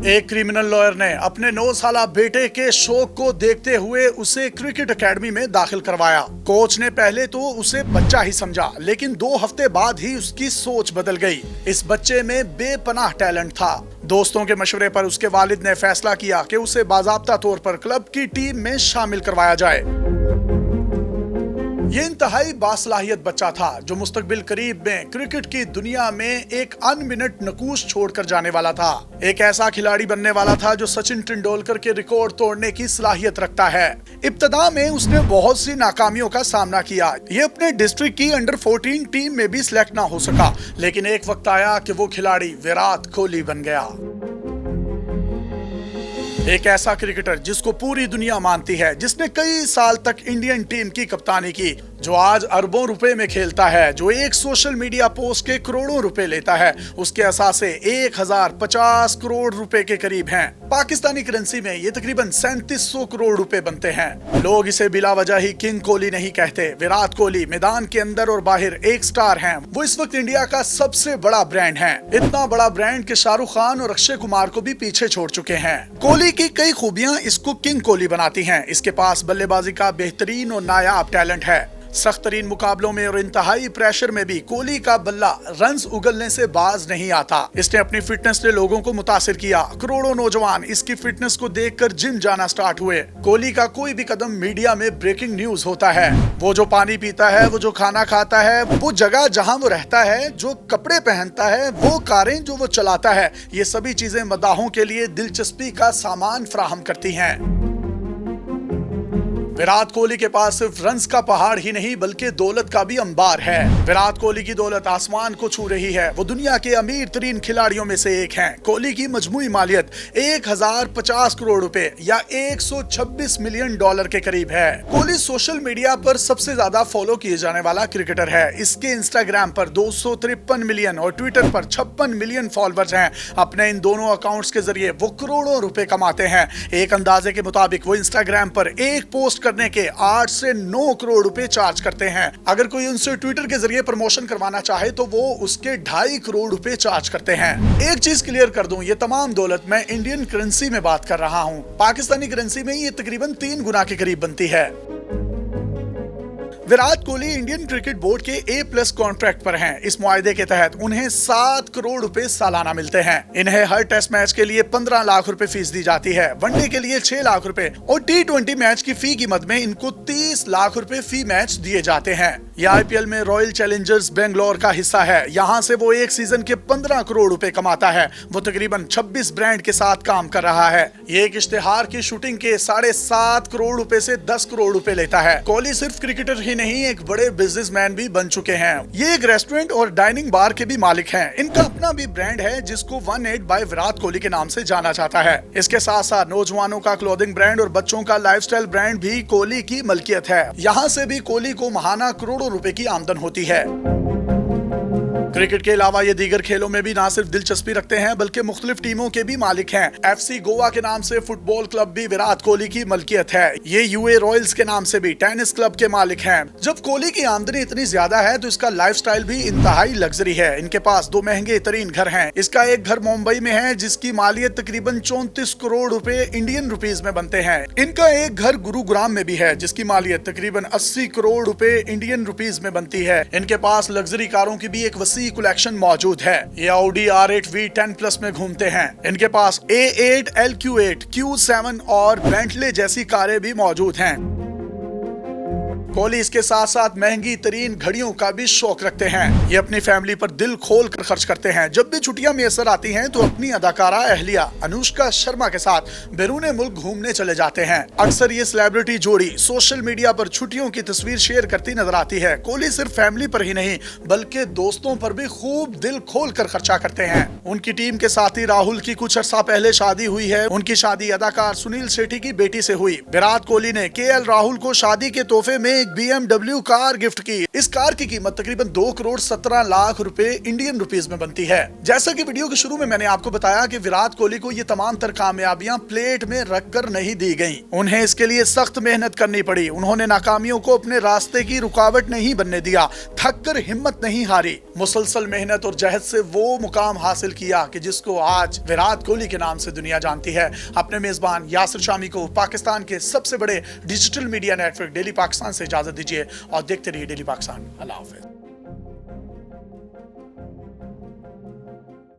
एक criminal lawyer ने अपने 9 साला बेटे के शौक को देखते हुए उसे क्रिकेट एकेडमी में दाखिल करवाया। कोच ने पहले तो उसे बच्चा ही समझा, लेकिन 2 हफ्ते बाद ही उसकी सोच बदल गई। इस बच्चे में बेपनाह टैलेंट था। दोस्तों के मशवरे पर उसके वालिद ने फैसला किया कि उसे बाज़ाब्ता तौर पर क्लब की टीम में शामिल करवाया जाए। ये इंतहाई बासलाहियत बच्चा था जो मुस्तकबिल करीब में क्रिकेट की दुनिया में एक अनमिनट नकूश छोड़कर जाने वाला था। एक ऐसा खिलाड़ी बनने वाला था जो सचिन तेंदुलकर के रिकॉर्ड तोड़ने की सलाहियत रखता है। इब्तदा में उसने बहुत सी नाकामियों का सामना किया। ये अपने डिस्ट्रिक्ट की अंडर 14 टीम में भी सिलेक्ट ना हो सका, लेकिन एक वक्त आया कि वो खिलाड़ी विराट कोहली बन गया। एक ऐसा क्रिकेटर जिसको पूरी दुनिया मानती है, जिसने कई साल तक इंडियन टीम की कप्तानी की, जो आज अरबों रुपए में खेलता है, जो एक सोशल मीडिया पोस्ट के करोड़ों रुपए लेता है। उसके असासे 1050 करोड़ रुपए के करीब हैं। पाकिस्तानी करेंसी में ये तकरीबन 3700 करोड़ रुपए बनते हैं। लोग इसे बिला वजह ही किंग कोहली नहीं कहते। विराट कोहली मैदान के अंदर और बाहर एक स्टार हैं। वो इस वक्त इंडिया का सबसे बड़ा ब्रांड है। इतना बड़ा ब्रांड कि शाहरुख खान और अक्षय कुमार को भी पीछे छोड़ चुके हैं। कोहली की कई खूबियां इसको किंग कोहली बनाती हैं। इसके पास बल्लेबाजी का बेहतरीन और नायाब टैलेंट है। सख्त तरीन मुकाबलों में और इंतहाई प्रेशर में भी कोहली का बल्ला रन्स उगलने से बाज नहीं आता। इसने अपनी फिटनेस से लोगों को मुतासिर किया। करोड़ों नौजवान इसकी फिटनेस को देखकर जिम जाना स्टार्ट हुए। कोहली का कोई भी कदम मीडिया में ब्रेकिंग न्यूज होता है। वो जो पानी पीता है, वो जो खाना खाता है, वो जगह जहां वो रहता है, जो कपड़े पहनता है, वो कारें जो वो चलाता है, ये सभी चीजें मदाहों के लिए दिलचस्पी का सामान फराहम करती हैं। विराट कोहली के पास सिर्फ रन्स का पहाड़ ही नहीं बल्कि दौलत का भी अंबार है। विराट कोहली की दौलत आसमान को छू रही है। वो दुनिया के अमीर तरीन खिलाड़ियों में से एक हैं। कोहली की मजमूई मालियत 1050 करोड़ रुपए या 126 मिलियन डॉलर के करीब है। कोहली सोशल मीडिया पर सबसे ज्यादा फॉलो किए जाने वाला क्रिकेटर है। इसके इंस्टाग्राम पर 253 मिलियन और ट्विटर पर 56 मिलियन फॉलोअर्स हैं। अपने इन दोनों अकाउंट्स के जरिए वो करोड़ों रुपए कमाते हैं। एक अंदाजे के मुताबिक वो इंस्टाग्राम पर एक पोस्ट करने के 8 से 9 करोड़ रुपए चार्ज करते हैं। अगर कोई उनसे ट्विटर के जरिए प्रमोशन करवाना चाहे तो वो उसके 2.5 करोड़ रुपए चार्ज करते हैं। एक चीज क्लियर कर दूं, ये तमाम दौलत मैं इंडियन करेंसी में बात कर रहा हूं। पाकिस्तानी करेंसी में ये तकरीबन 3 गुना के करीब बनती है। Virat Kohli Indian cricket board के A+ कॉन्ट्रैक्ट पर हैं। इस मुआहदे के तहत उन्हें 7 करोड़ रुपए सालाना मिलते हैं। इन्हें हर टेस्ट मैच के लिए 15 लाख रुपए फीस दी जाती है। वनडे के लिए 6 लाख रुपए और T20 मैच की फी की मद में इनको 30 लाख रुपए फी मैच दिए जाते हैं। यह IPL में रॉयल चैलेंजर्स बेंगलोर का हिस्सा है। यहाँ से वो एक सीजन के 15 करोड़ रुपए कमाता है। वो तकरीबन 26 ब्रांड के साथ काम कर रहा है। ये एक इश्तिहार की शूटिंग के 7.5 करोड़ रुपए से 10 करोड़ रुपए लेता है। कोहली सिर्फ क्रिकेटर ही नहीं, एक बड़े बिजनेसमैन भी बन चुके हैं। ये एक रेस्टोरेंट और डाइनिंग बार के भी मालिक हैं। इनका अपना भी ब्रांड है जिसको 18 बाय विराट कोहली के नाम से जाना जाता है। इसके साथ साथ नौजवानों का क्लोथिंग ब्रांड और बच्चों का लाइफस्टाइल ब्रांड भी कोहली की मलकियत है। यहाँ से भी कोहली को महाना करोड़ों रुपए की आमदन होती है। क्रिकेट के अलावा ये दीगर खेलों में भी ना सिर्फ दिलचस्पी रखते हैं बल्कि मुख्तलिफ टीमों के भी मालिक हैं। FC गोवा के नाम से फुटबॉल क्लब भी विराट कोहली की मलकियत है। ये UA रॉयल्स के नाम से भी टेनिस क्लब के मालिक हैं। जब कोहली की आमदनी इतनी ज्यादा है तो इसका लाइफस्टाइल भी इंतहाई लग्जरी है। इनके पास 2 महंगे तरीन घर हैं। इसका एक घर मुंबई में है जिसकी मालियत तकरीबन 34 करोड़ रुपए इंडियन रुपीज में बनते हैं। इनका एक घर गुरुग्राम में भी है जिसकी मालियत तकरीबन 80 करोड़ रुपए इंडियन रुपीज में बनती है। इनके पास लग्जरी कारों की भी एक वसी कलेक्शन मौजूद है। ये Audi R8 V10+ में घूमते हैं। इनके पास A8, LQ8, Q7 और बेंटले जैसी कारें भी मौजूद हैं। कोहली इसके साथ साथ महंगी तरीन घड़ियों का भी शौक रखते हैं। ये अपनी फैमिली पर दिल खोल कर खर्च करते हैं। जब भी छुट्टियां मैसर आती हैं तो अपनी अदाकारा अहलिया अनुष्का शर्मा के साथ बैरून मुल्क घूमने चले जाते हैं। अक्सर ये सेलिब्रिटी जोड़ी सोशल मीडिया पर छुट्टियों की तस्वीर शेयर करती नजर आती है। कोहली सिर्फ फैमिली पर ही नहीं बल्कि दोस्तों पर भी खूब दिल खोल कर खर्चा करते हैं। उनकी टीम के साथी राहुल की कुछ अर्सा पहले शादी हुई है। उनकी शादी अदाकार सुनील शेट्टी की बेटी से हुई। विराट कोहली ने KL राहुल को शादी के तोहफे में एक BMW कार गिफ्ट की। इस कार की कीमत तकरीबन 2 करोड़ 17 लाख रुपए इंडियन रुपीस में बनती है। जैसा कि वीडियो के शुरू में मैंने आपको बताया कि विराट कोहली को ये तमाम तर कामयाबियां प्लेट में रखकर नहीं दी गई, उन्हें इसके लिए सख्त मेहनत करनी पड़ी। उन्होंने नाकामियों को अपने रास्ते की रुकावट नहीं बनने दिया, थक कर हिम्मत नहीं हारी, मुसलसल मेहनत और जहद से वो मुकाम हासिल किया कि जिसको आज विराट कोहली के नाम से दुनिया जानती है। अपने मेजबान यासिर शामी को पाकिस्तान के सबसे बड़े digital media network daily Pakistan से इजाजत दीजिए और देखते रहिए डेली पाकिस्तान। अल्लाह हाफिज।